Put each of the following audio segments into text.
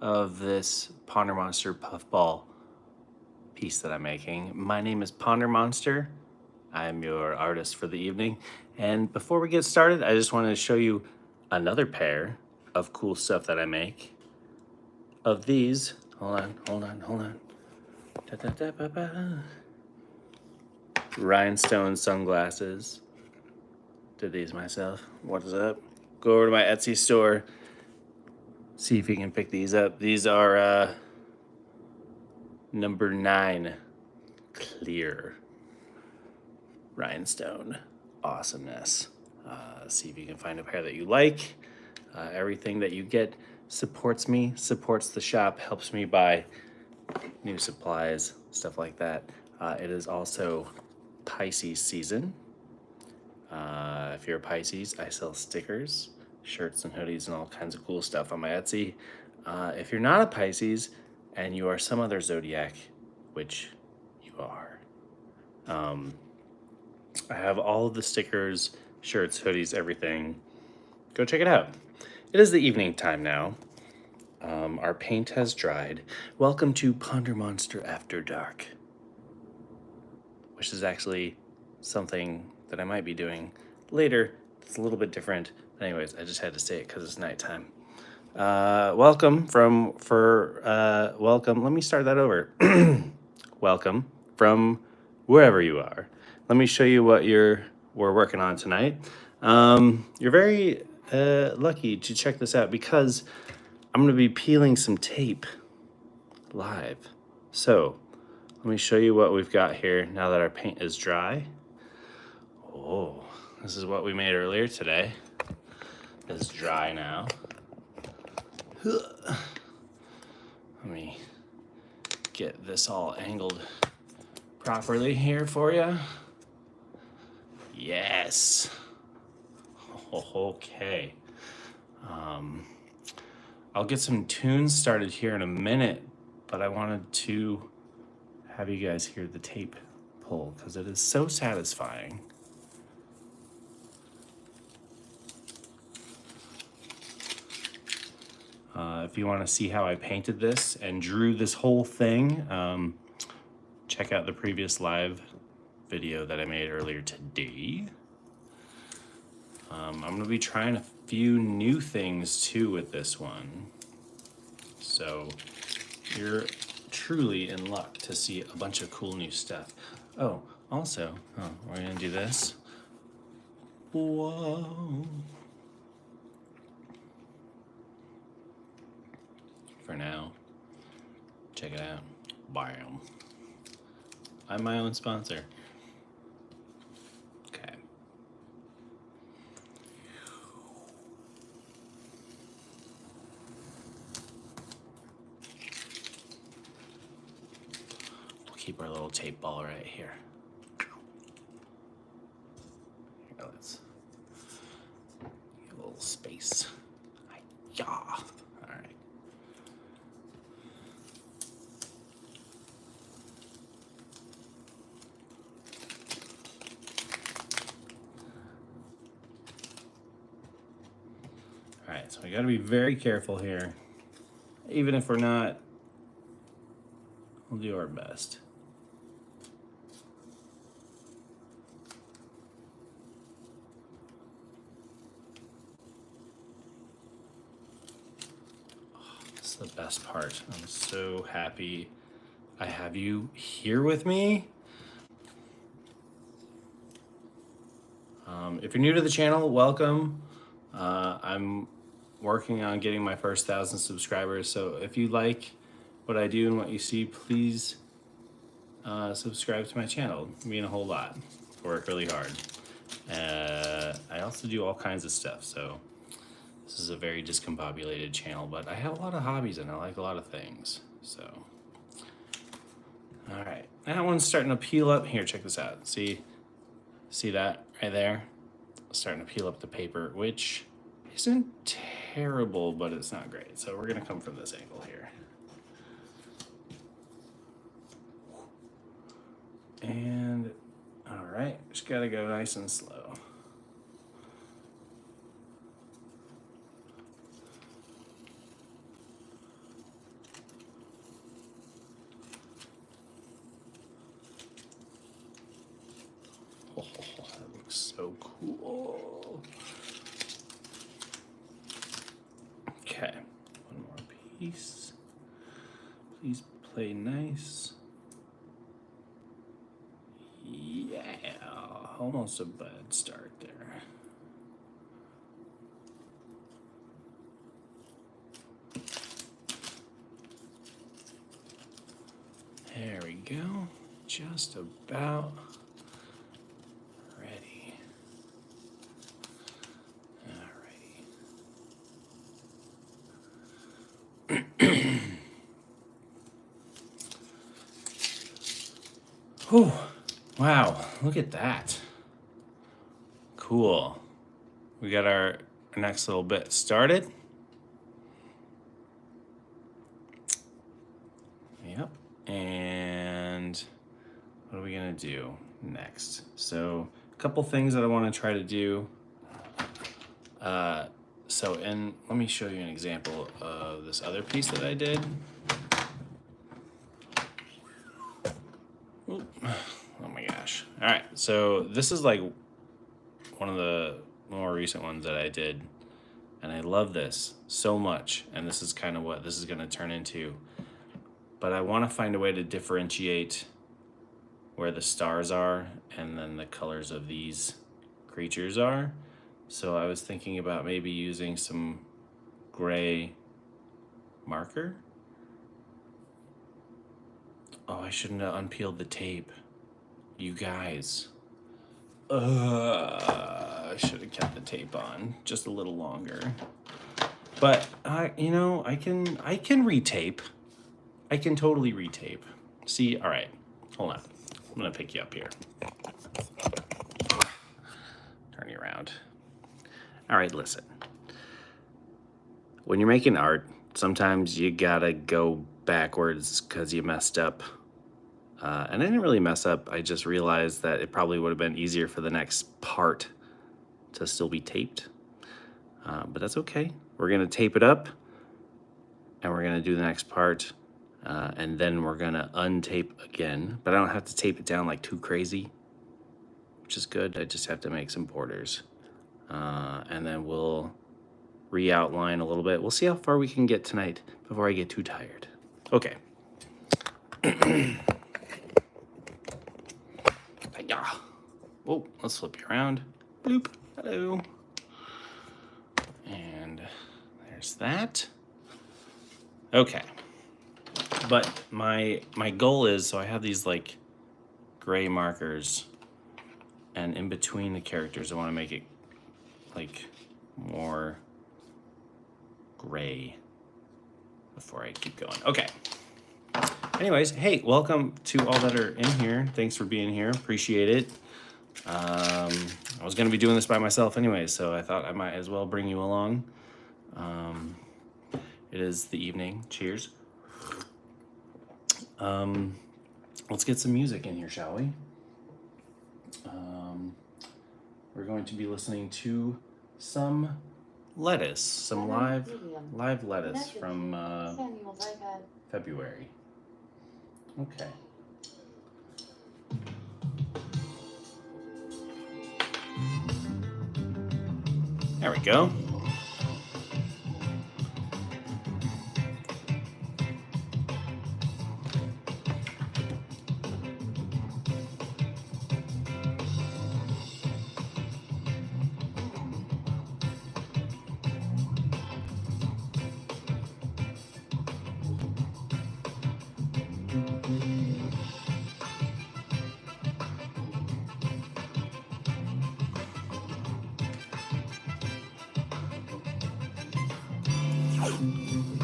of this PonderMonster puffball piece that I'm making. My name is PonderMonster. I'm your artist for the evening. And before we get started, I just wanted to show you another pair of cool stuff that I make. Of these, hold on. Da-da-da-ba-ba. Rhinestone sunglasses. Did these myself. What is up? Go over to my Etsy store. See if you can pick these up. These are number 9 clear rhinestone awesomeness. See if you can find a pair that you like. Everything that you get supports me, supports the shop, helps me buy new supplies, stuff like that. It is also Pisces season. If you're a Pisces, I sell stickers, shirts and hoodies and all kinds of cool stuff on my Etsy. If you're not a Pisces and you are some other zodiac, which you are, I have all of the stickers, shirts, hoodies, everything. Go check it out. It is the evening time now. Our paint has dried. Welcome to PonderMonster After Dark, which is actually something that I might be doing later. It's a little bit different. But anyways, I just had to say it because it's nighttime. Welcome. Let me start that over. Welcome from wherever you are. Let me show you what we're working on tonight. You're very lucky to check this out because I'm going to be peeling some tape live. So let me show you what we've got here now that our paint is dry. Oh, this is what we made earlier today. It's dry now. Let me get this all angled properly here for you. Yes. Okay. I'll get some tunes started here in a minute, but I wanted to have you guys hear the tape pull because it is so satisfying. If you want to see how I painted this and drew this whole thing, check out the previous live video that I made earlier today. I'm going to be trying a few new things too with this one. So you're truly in luck to see a bunch of cool new stuff. Oh, also, we're going to do this. Whoa. For now, check it out. Bam. I'm my own sponsor. Okay. We'll keep our little tape ball right here. Here, let's get a little space. Yeah. All right. All right, so we got to be very careful here. Even if we're not, we'll do our best. Oh, this is the best part. I'm so happy I have you here with me. If you're new to the channel, welcome. I'm working on getting my first 1,000 subscribers, so if you like what I do and what you see, please subscribe to my channel. It means a whole lot. I work really hard. I also do all kinds of stuff, so this is a very discombobulated channel, but I have a lot of hobbies and I like a lot of things, so. All right, that one's starting to peel up. Here, check this out. See that right there? Starting to peel up the paper, which isn't terrible, but it's not great. So we're gonna come from this angle here. And all right, just gotta go nice and slow. So cool. Okay, one more piece. Please play nice. Yeah, almost a bad start there. There we go, just about ready. Alrighty. Whew, wow, look at that. Cool. We got our next little bit started. Yep, and what are we gonna do next? So a couple things that I want to try to do. And let me show you an example of this other piece that I did. Oop. Oh my gosh. All right, so this is like one of the more recent ones that I did, and I love this so much, and this is kind of what this is gonna turn into. But I want to find a way to differentiate where the stars are and then the colors of these creatures are. So I was thinking about maybe using some gray marker. Oh, I shouldn't have unpeeled the tape. You guys. I should have kept the tape on just a little longer. But I can retape. I can totally retape. See, all right, hold on. I'm gonna pick you up here. Turn you around. All right, listen. When you're making art, sometimes you gotta go backwards because you messed up. And I didn't really mess up. I just realized that it probably would have been easier for the next part to still be taped. But that's okay. We're gonna tape it up and we're gonna do the next part. And then we're gonna untape again, but I don't have to tape it down like too crazy, which is good. I just have to make some borders. And then we'll re-outline a little bit. We'll see how far we can get tonight before I get too tired. Okay. Oh, let's flip you around. Bloop. Hello. And there's that. Okay. But my goal is, so I have these like gray markers, and in between the characters, I want to make it like more gray before I keep going. Okay. Anyways, hey, welcome to all that are in here. Thanks for being here. Appreciate it. I was going to be doing this by myself anyway, so I thought I might as well bring you along. It is the evening. Cheers. Let's get some music in here, shall we? We're going to be listening to some lettuce, some live lettuce from February. Okay. There we go.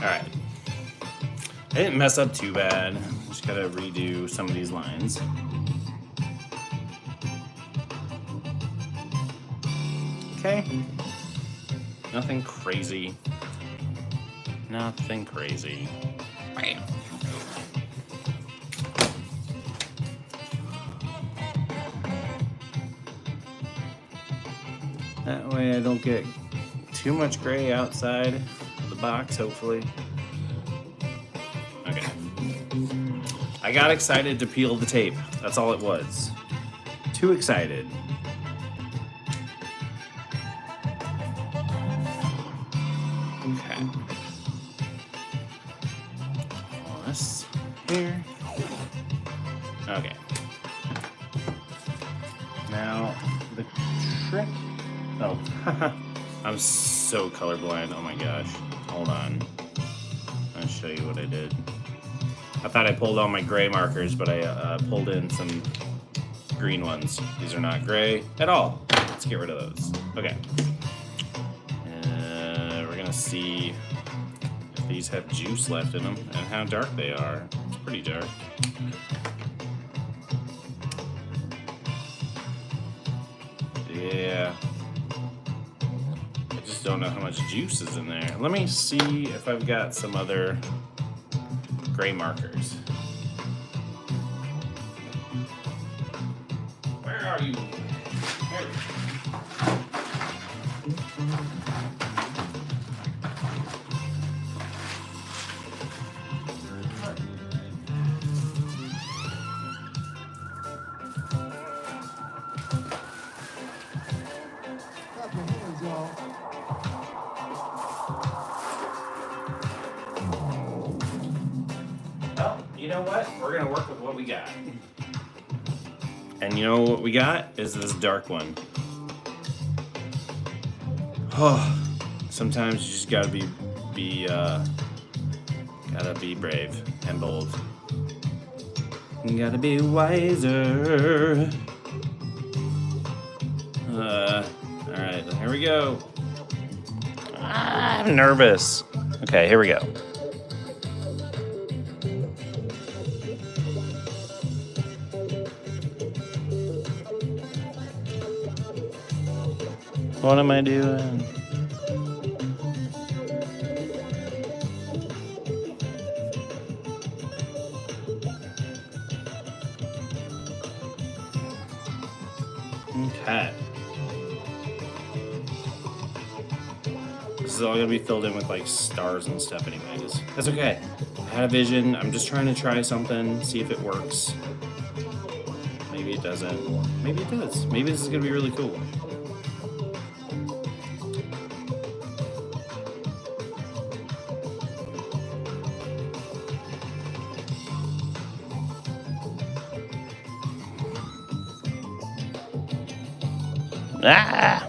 All right. I didn't mess up too bad. Just gotta redo some of these lines. Okay. Nothing crazy. Nothing crazy. Bam. That way I don't get too much gray outside the box, hopefully. Okay. I got excited to peel the tape. That's all it was. Too excited. this here. Okay. Now, the trick... Oh, I'm so colorblind. Oh my gosh. Hold on. I'll show you what I did. I thought I pulled all my gray markers, but I pulled in some green ones. These are not gray at all. Let's get rid of those. Okay. We're gonna see if these have juice left in them and how dark they are. It's pretty dark. Yeah. I just don't know how much juice is in there. Let me see if I've got some other gray markers. Where are you? There. Well, you know what? We're gonna work with what we got. And you know what we got is this dark one. Oh, sometimes you just gotta be brave and bold. You gotta be wiser. All right, here we go. I'm nervous. Okay, here we go. What am I doing? Okay. This is all gonna be filled in with like stars and stuff anyways. That's okay. I had a vision. I'm just trying to try something, see if it works. Maybe it doesn't. Maybe it does. Maybe this is gonna be really cool. Ah!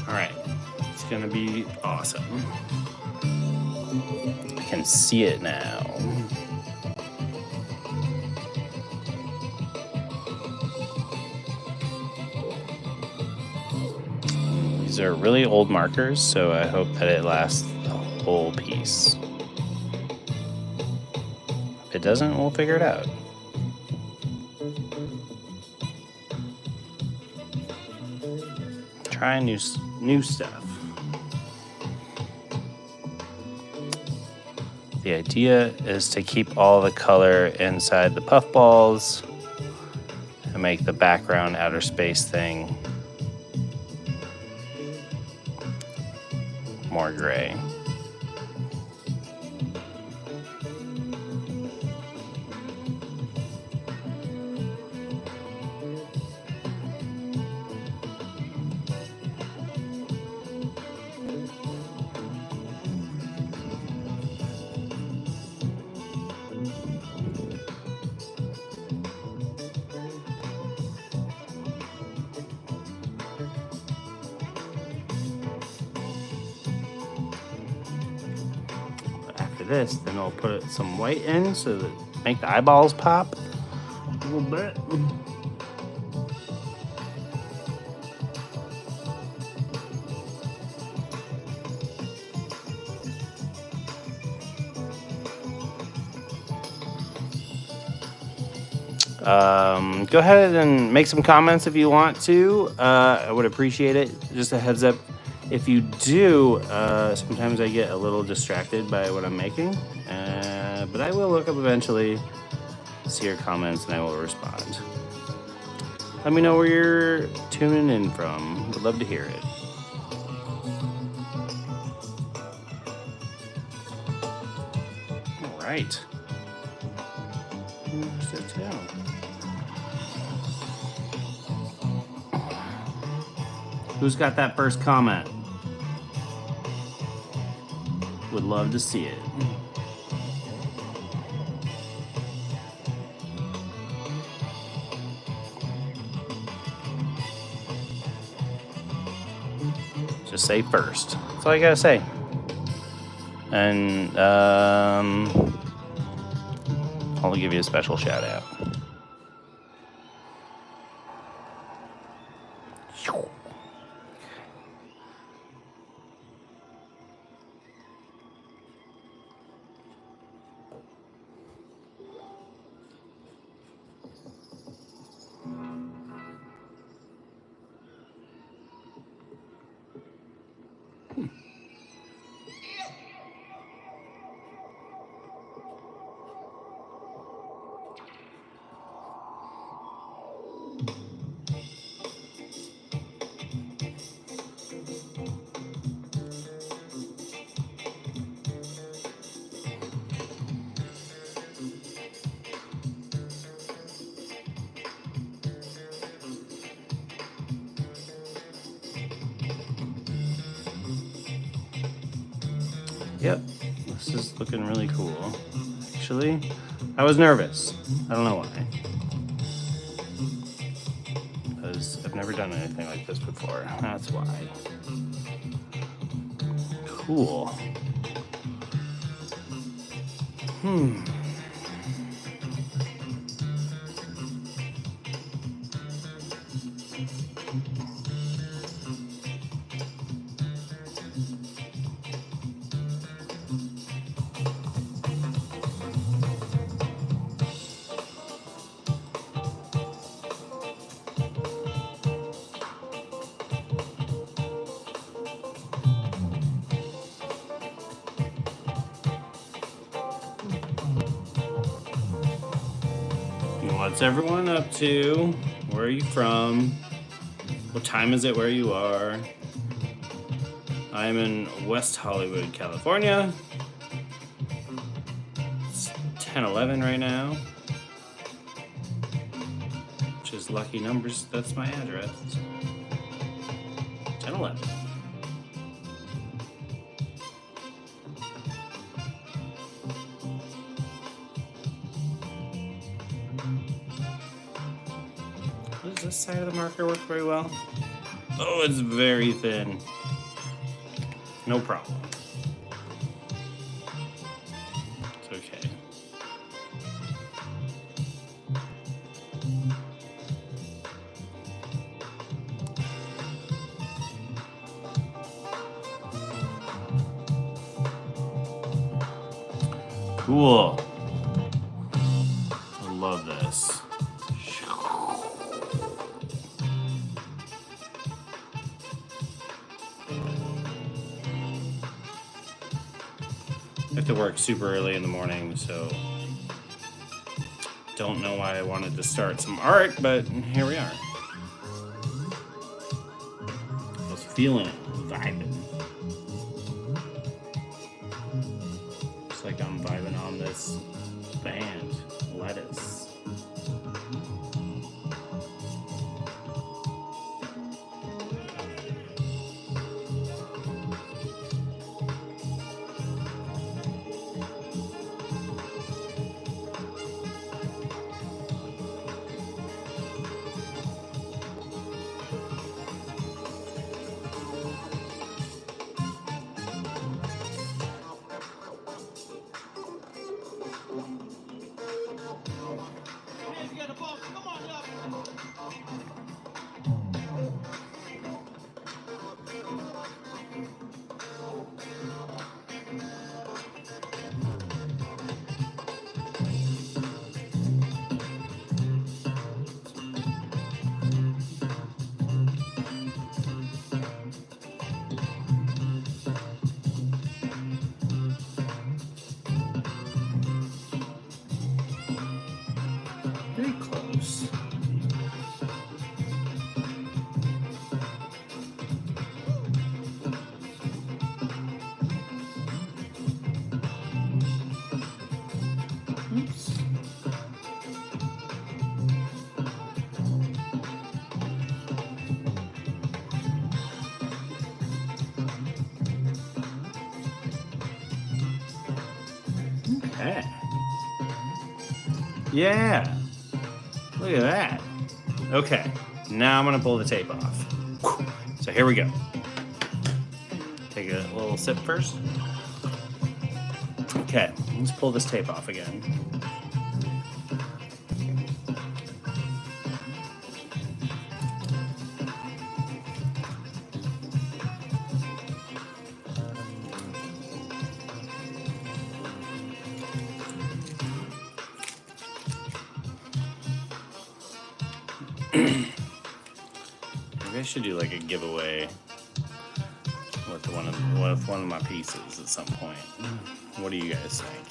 Alright, it's gonna be awesome. I can see it now. These are really old markers, so I hope that it lasts the whole piece. If it doesn't, we'll figure it out. Try new stuff. The idea is to keep all the color inside the PuffBalls and make the background outer space thing more gray. This, then I'll put some white in so that make the eyeballs pop a little bit. Go ahead and make some comments if you want to. I would appreciate it. Just a heads up, if you do, sometimes I get a little distracted by what I'm making, but I will look up eventually, see your comments, and I will respond. Let me know where you're tuning in from. Would love to hear it. All right. Where's that tail? Who's got that first comment? Would love to see it. Just say first. That's all you gotta say. And I'll give you a special shout out. Yep, this is looking really cool. Actually, I was nervous. I don't know why. Because I've never done anything like this before. That's why. Cool. What's everyone up to? Where are you from? What time is it where you are? I'm in West Hollywood, California. It's 10:11 right now, which is lucky numbers. That's my address. 10:11. Does this side of the marker work very well? Oh, it's very thin. No problem. It's okay. Cool. I love this. I have to work super early in the morning, so don't know why I wanted to start some art, but here we are. I was feeling it, vibing. Just like I'm vibing on this band, Lettuce. Yeah. Look at that. Okay. Now I'm going to pull the tape off. So here we go. Take a little sip first. Okay. Let's pull this tape off again. Maybe I should do like a giveaway with one of my pieces at some point. What do you guys think?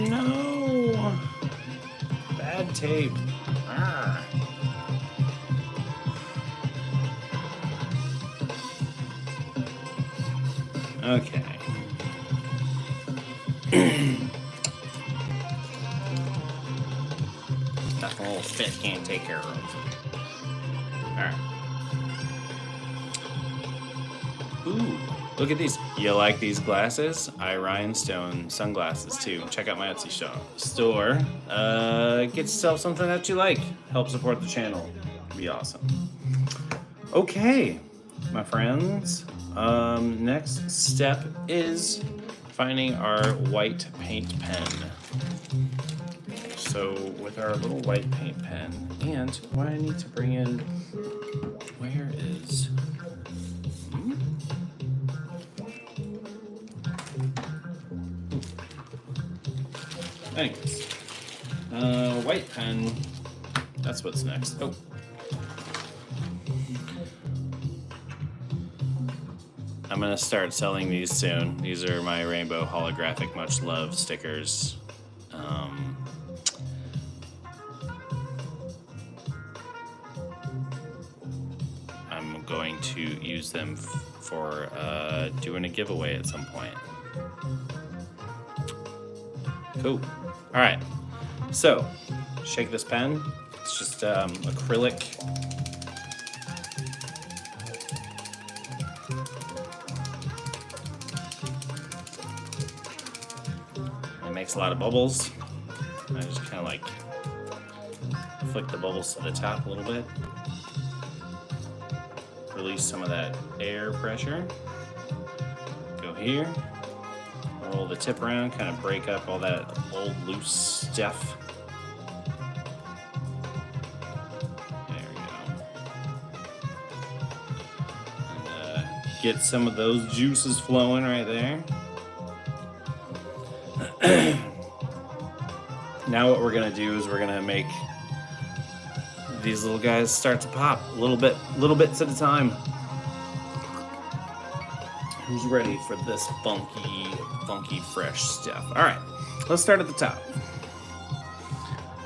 No. Bad tape. Ah. Okay. Nothing a little spit can't take care of. Alright. Ooh, look at these. You like these glasses? Rhinestone sunglasses too. Check out my Etsy store. Get yourself something that you like. Help support the channel. Be awesome. Okay, my friends. Next step is finding our white paint pen. So with our little white paint pen, and what I need to bring in, where is, anyways, white pen, that's what's next. Oh. I'm gonna start selling these soon. These are my rainbow holographic much love stickers. I'm going to use them for doing a giveaway at some point. Cool. All right. So, shake this pen. It's just acrylic. It makes a lot of bubbles. I just kind of like flick the bubbles to the top a little bit. Release some of that air pressure. Go here. Roll the tip around, kind of break up all that old loose stuff. There we go. And get some of those juices flowing right there. Now what we're gonna do is we're gonna make these little guys start to pop little bits at a time. Who's ready for this funky, fresh stuff? All right, let's start at the top.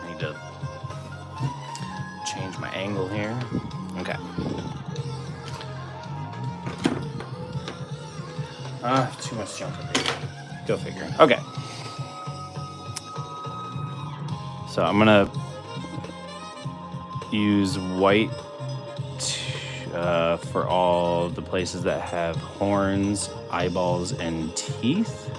I need to change my angle here. Okay. Too much junk up here. Go figure. Okay. So I'm gonna use white for all the places that have horns, eyeballs, and teeth.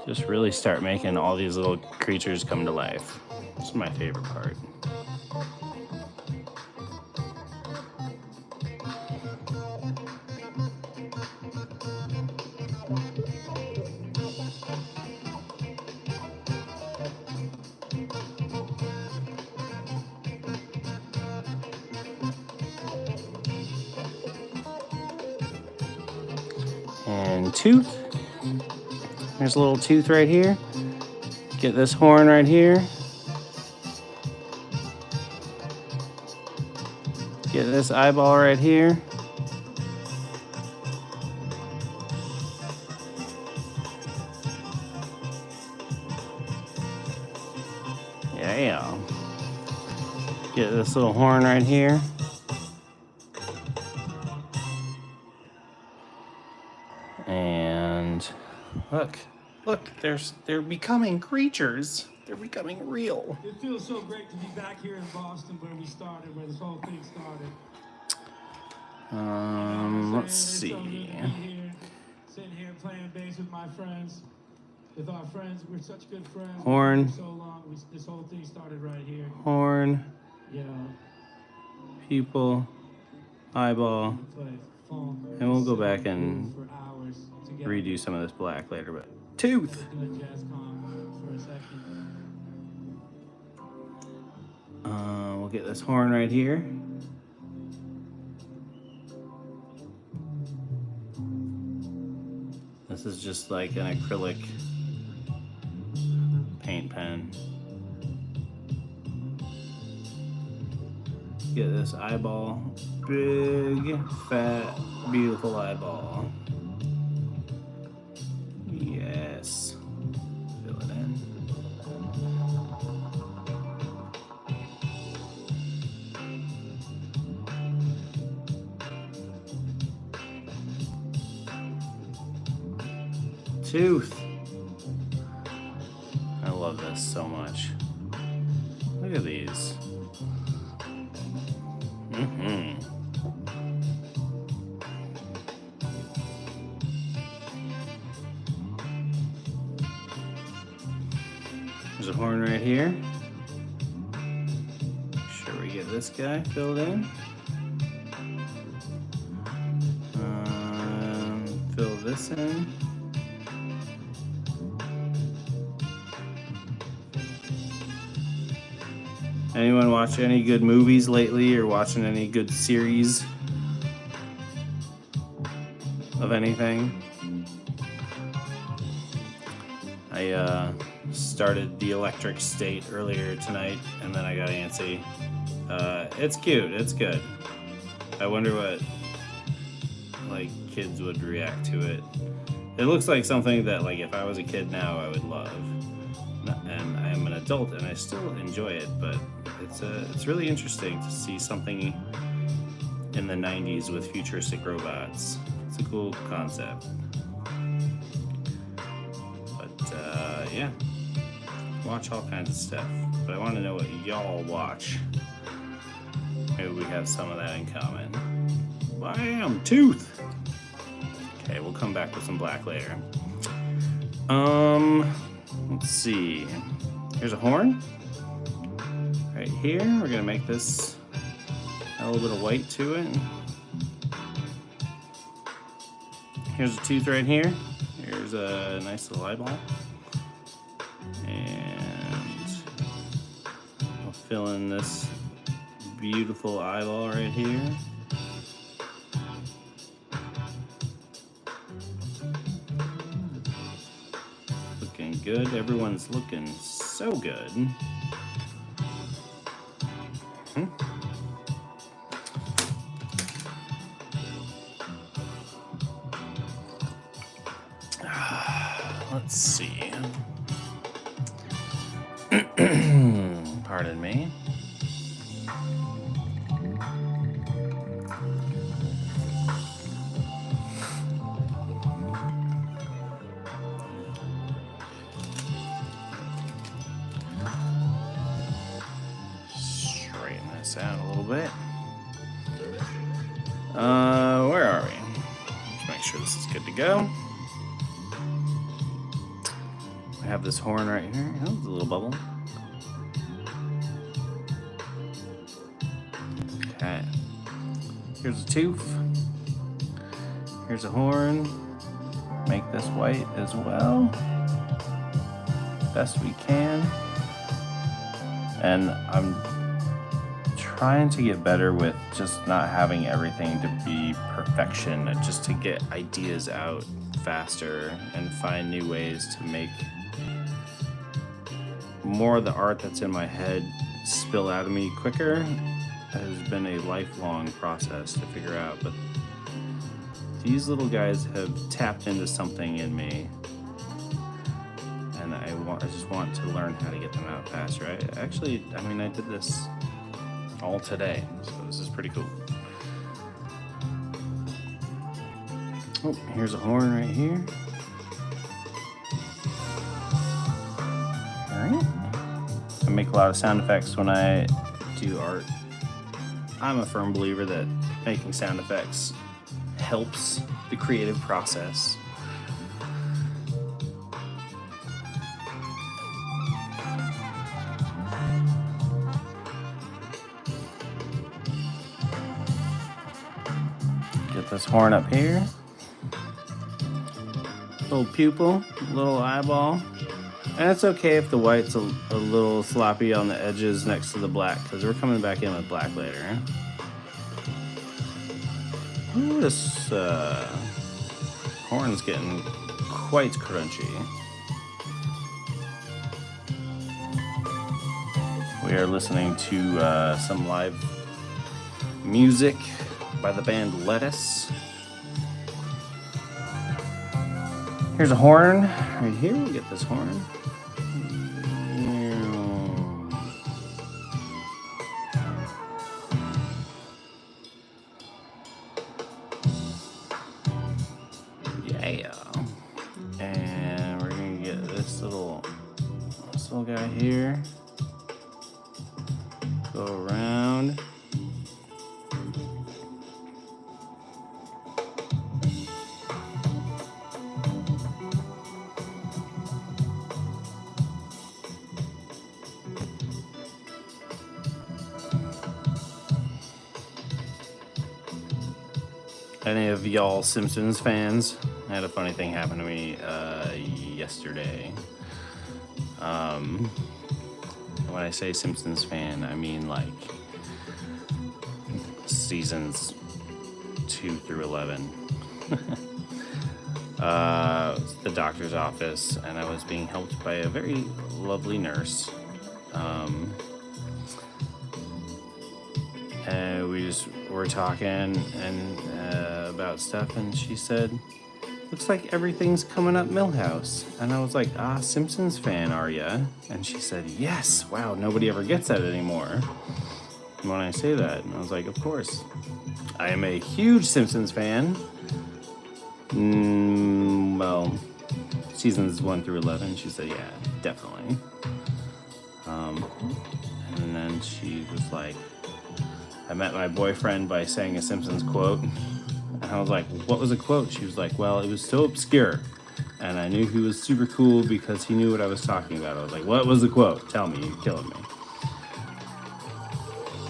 Just really start making all these little creatures come to life. This is my favorite part. And tooth. There's a little tooth right here. Get this horn right here. Get this eyeball right here. Yeah. Get this little horn right here. And look, they're becoming creatures. They're becoming real. It feels so great to be back here in Boston where we started, where this whole thing started. Let's see. So good to be here, sitting here playing bass with my friends, with our friends. We're such good friends. Horn. For so long. This whole thing started right here. Horn. You know. Pupil. Eyeball. And we'll go back and redo some of this black later, but tooth. We'll get this horn right here. This is just like an acrylic paint pen. Get this eyeball. Big, fat, beautiful eyeball. Yes. Fill it in. Tooth. I love this so much. Look at these. There's a horn right here. Make sure we get this guy filled in. Fill this in. Anyone watch any good movies lately or watching any good series of anything? I started The Electric State earlier tonight and then I got antsy. It's cute, it's good. I wonder what like kids would react to it. It looks like something that like if I was a kid now I would love. And I am an adult and I still enjoy it, but it's really interesting to see something in the 90s with futuristic robots. It's a cool concept. But yeah, watch all kinds of stuff. But I want to know what y'all watch. Maybe we have some of that in common. Bam! Tooth! Okay, we'll come back with some black later. Let's see. Here's a horn. Right here, we're gonna make this a little bit of white to it. Here's a tooth right here. Here's a nice little eyeball. And I'll fill in this beautiful eyeball right here. Looking good. Everyone's looking so good. Let's see. Pardon me. Straighten this out a little bit. Where are we? Let's make sure this is good to go. I have this horn right here. Oh, there's a little bubble. Okay. Here's a tooth. Here's a horn. Make this white as well. Best we can. And I'm trying to get better with just not having everything to be perfection, just to get ideas out faster and find new ways to make more of the art that's in my head spill out of me quicker has been a lifelong process to figure out, but these little guys have tapped into something in me, and I just want to learn how to get them out faster. I did this all today, so this is pretty cool. Oh, here's a horn right here. All right. I make a lot of sound effects when I do art. I'm a firm believer that making sound effects helps the creative process. Get this horn up here. Little pupil, little eyeball. And it's okay if the white's a little sloppy on the edges next to the black, because we're coming back in with black later. Ooh, this horn's getting quite crunchy. We are listening to some live music by the band Lettuce. Here's a horn right here. We'll get this horn. Yeah. And we're gonna get this little guy here. Go around. Any of y'all Simpsons fans? I had a funny thing happen to me yesterday. When I say Simpsons fan, I mean like seasons 2 through 11. The doctor's office, and I was being helped by a very lovely nurse. And we just were talking and about stuff, and she said, "Looks like everything's coming up Millhouse." And I was like, Simpsons fan, are ya? And she said, "Yes, wow, nobody ever gets that anymore." And when I say that, and I was like, "Of course. I am a huge Simpsons fan." Well, seasons 1 through 11, she said, "Yeah, definitely." And then she was like, "I met my boyfriend by saying a Simpsons quote." And I was like, "What was the quote?" She was like, "Well, it was so obscure. And I knew he was super cool because he knew what I was talking about." I was like, "What was the quote? Tell me, you're killing me."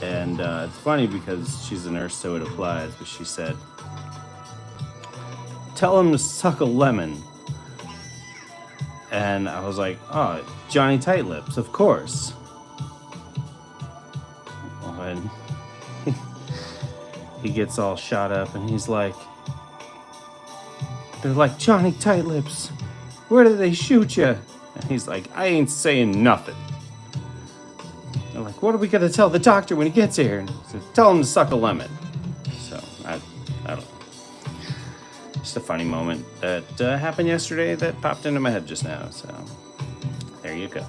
And it's funny because she's a nurse, so it applies. But she said, "Tell him to suck a lemon." And I was like, "Oh, Johnny Tightlips, of course." And he gets all shot up and he's like, they're like, "Johnny Tightlips, where did they shoot you?" And he's like, "I ain't saying nothing." They're like, "What are we gonna tell the doctor when he gets here?" And he said, "Tell him to suck a lemon." So I don't know. Just a funny moment that happened yesterday that popped into my head just now. So there you go.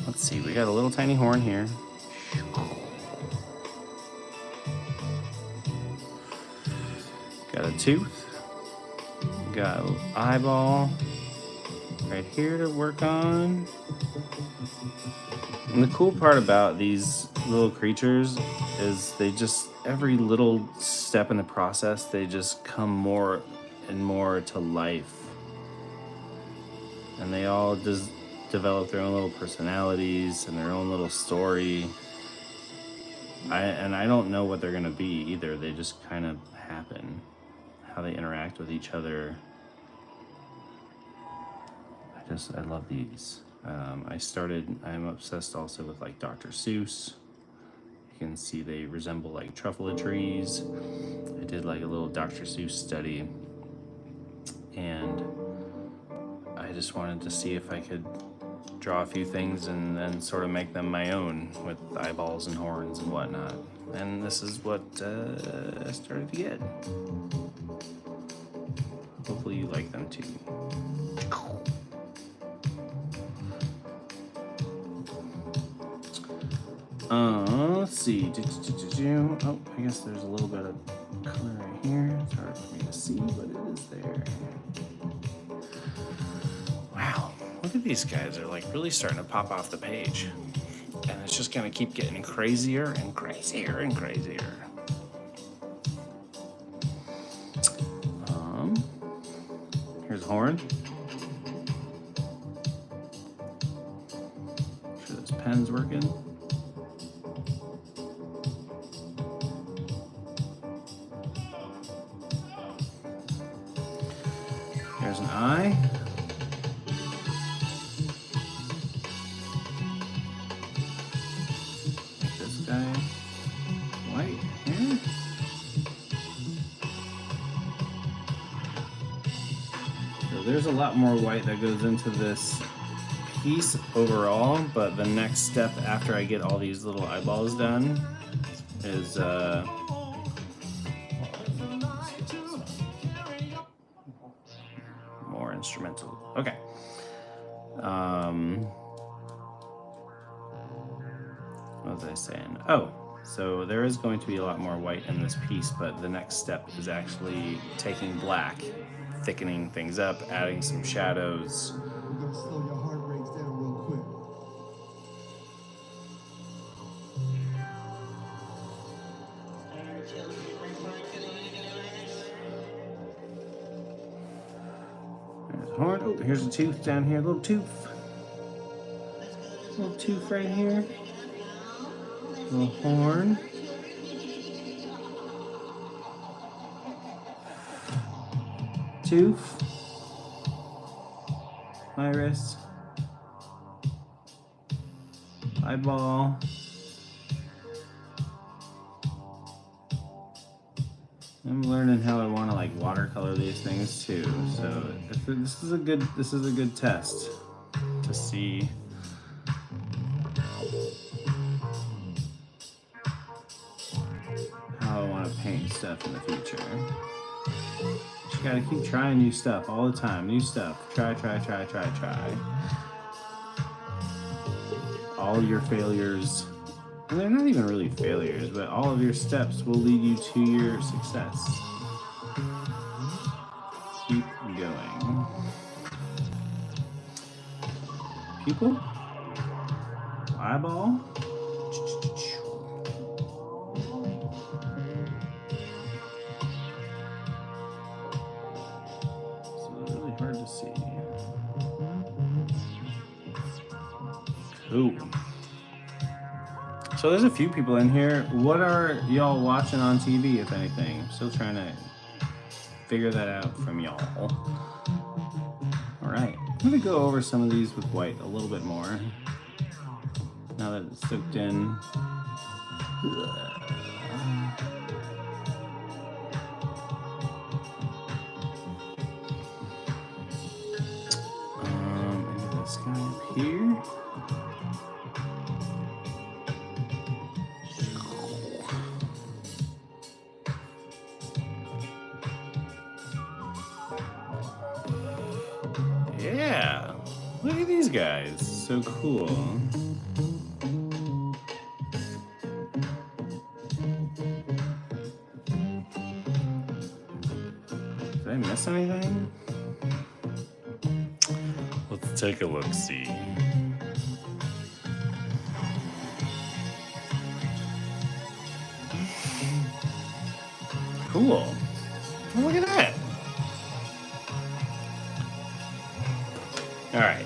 Let's see, we got a little tiny horn here. Got a tooth. Got an eyeball right here to work on. And the cool part about these little creatures is they just, every little step in the process, they just come more and more to life. And they all just develop their own little personalities and their own little story. I don't know what they're gonna be either. They just kind of happen. How they interact with each other. I love these. I'm obsessed also with like Dr. Seuss. You can see they resemble like truffle trees. I did like a little Dr. Seuss study, and I just wanted to see if I could draw a few things and then sort of make them my own with eyeballs and horns and whatnot. And this is what I started to get. Hopefully you like them too. Let's see. Oh, I guess there's a little bit of color right here. It's hard for me to see, but it is there. Wow, look at these guys. They're like really starting to pop off the page. And it's just gonna keep getting crazier and crazier and crazier. Here's a horn. Make sure this pen's working. There's an eye. Make this guy white here. So there's a lot more white that goes into this piece overall, but the next step after I get all these little eyeballs done is more instrumental. Okay. What was I saying? Oh, so there is going to be a lot more white in this piece, but the next step is actually taking black, thickening things up, adding some shadows. We're gonna slow your heart rates down real quick. There's a horn. Oh, here's a tooth down here. A little tooth. Little tooth right here. Little horn. Tooth. Iris. Eyeball. I'm learning how I want to like watercolor these things too. So this is a good test to see how I want to paint stuff in the future. Just gotta keep trying new stuff all the time. New stuff. Try. All your failures, and they're not even really failures, but all of your steps will lead you to your success. Keep going. Pupil. Eyeball. So it's really hard to see. Cool. So there's a few people in here. What are y'all watching on TV, if anything? I'm still trying to figure that out from y'all. All right, I'm gonna go over some of these with white a little bit more. Now that it's soaked in. Maybe this guy up here. Yeah, look at these guys, so cool. Did I miss anything? Let's take a look-see. Cool. Oh, look at that. All right,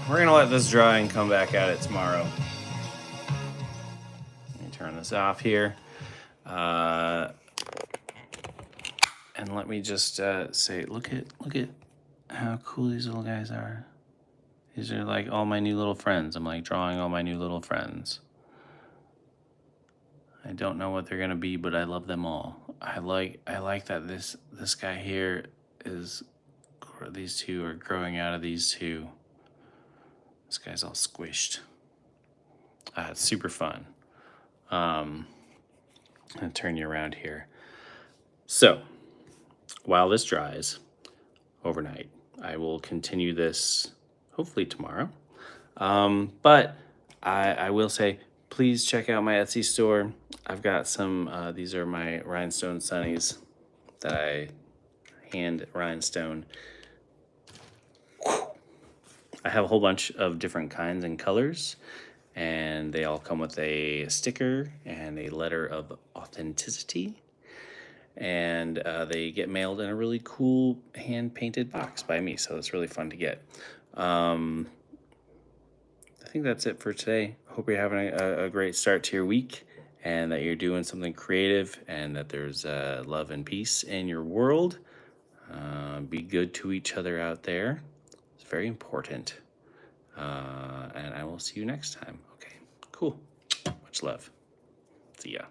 we're gonna let this dry and come back at it tomorrow. Let me turn this off here. And let me just say, look at how cool these little guys are. These are like all my new little friends. I'm like drawing all my new little friends. I don't know what they're gonna be, but I love them all. I like that this guy here is, these two are growing out of these two. This guy's all squished. It's super fun. I'm gonna turn you around here. So, while this dries overnight, I will continue this hopefully tomorrow. But I will say, please check out my Etsy store. I've got some, these are my rhinestone sunnies that I hand rhinestone. I have a whole bunch of different kinds and colors, and they all come with a sticker and a letter of authenticity. And they get mailed in a really cool hand-painted box by me, so it's really fun to get. I think that's it for today. Hope you're having a great start to your week, and that you're doing something creative, and that there's love and peace in your world. Be good to each other out there. It's very important. And I will see you next time. Okay, cool. Much love. See ya.